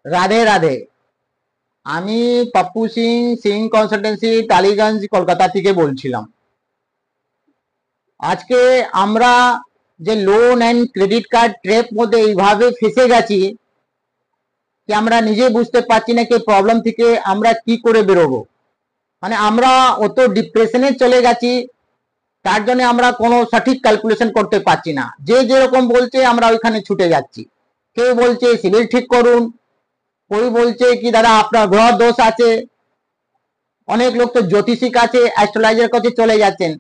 রাধে রাধে। আমি পপ্পু সিং, সিং কনসালটেন্সি, টালিগঞ্জ, কলকাতা থেকে বলছিলাম। আজকে আমরা যে loan and credit card trap মধ্যে এইভাবে ফেসে গেছি যে আমরা নিজে বুঝতে পারছি না কি প্রবলেম থেকে আমরা কি করে বেরোবো। মানে আমরা অত ডিপ্রেশনে চলে গেছি, তার জন্য আমরা কোনো সঠিক ক্যালকুলেশন করতে পারছি না। যে যেরকম বলছে আমরা ওইখানে ছুটে যাচ্ছি। কেউ বলছে সিভিল ঠিক করুন, কেউ বলছে কি দাদা আপনার গ্রহ দোষ আছে, অনেক লোক তো জ্যোতিষী কাছে, অ্যাস্ট্রোলজার কাছে চলে যাচ্ছেন।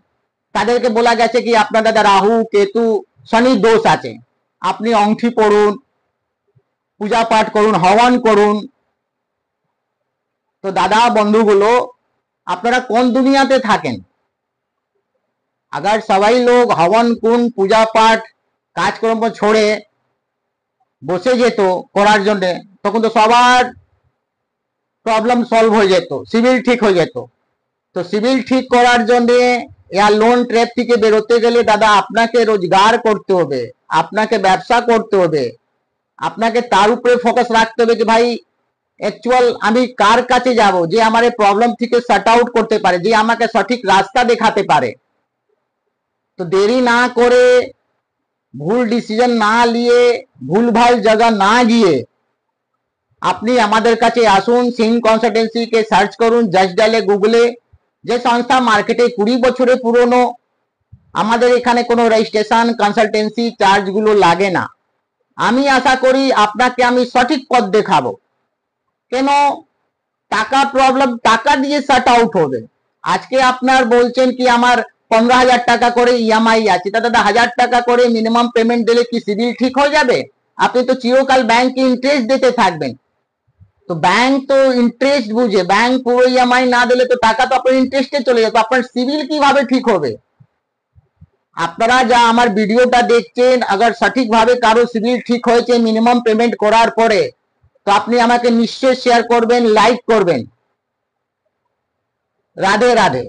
তাদেরকে বলা গেছে কি আপনার দাদা রাহু কেতু শনি দোষ আছে, আপনি অঙ্কি পড়ুন, পূজা পাঠ করুন, হবন করুন। তো দাদা বন্ধুগুলো, আপনারা কোন দুনিয়াতে থাকেন? अगर সবাই লোক হবন কুন পূজা পাঠ কাজকর্ম ছোড়ে বসে যেত করার জন্য, তখন তো সবার প্রবলেম সলভ হয়ে যেত, সিভিল ঠিক হয়ে যেত। তো সিভিল ঠিক করার জন্য या লোন ট্র্যাপ থেকে বেরোতে গেলে দাদা আপনাকে রোজগার করতে হবে, আপনাকে ব্যবসা করতে হবে, আপনাকে তার উপরে ফোকাস রাখতে হবে যে ভাই অ্যাকচুয়াল আমি কার কাছে যাব যে আমার এই প্রবলেম থেকে সর্ট আউট করতে পারে, যে আমাকে সঠিক রাস্তা দেখাতে পারে। তো দেরি না করে, ভুল ডিসিশন না নিয়ে, ভুলভাল জায়গা না গিয়ে আপনি আমাদের কাছে আসুন। সিং কনসালটেন্সি কে সার্চ করুন, জাস্ট ডালে গুগলে। যে সংস্থা মার্কেটে 20 বছরের পুরনো, আমাদের এখানে কোনো রেজিস্ট্রেশন কনসালটেন্সি চার্জ গুলো লাগে না। আমি আশা করি আপনাকে আমি সঠিক পথ দেখাবো। কেন টাকা প্রবলেম টাকা দিয়ে সর্ট আউট হবে। আজকে আপনার বলছেন কি আমার 15,000 টাকা করে ইএমআই আছে, তা দাদা 1000 টাকা করে মিনিমাম পেমেন্ট দিলে কি সিভিল ঠিক হয়ে যাবে? আপনি তো চিরকাল ব্যাংকে ইন্টারেস্ট দিতে থাকবেন। তো ব্যাংক তো ইন্টারেস্ট বুঝে, ব্যাংক পুরো ইএমআই না দিলে তো টাকা তো আপনার ইন্টারেস্টে চলে যাবে, আপনার সিভিল কিভাবে ঠিক হবে? আপনারা যা আমার ভিডিওটা দেখছেন, अगर সঠিকভাবে কারো সিভিল ঠিক হয়েছে মিনিমাম পেমেন্ট করার পরে, তো আপনি আমাকে নিশ্চয়ই শেয়ার করবেন, লাইক করবেন। রাধে রাধে।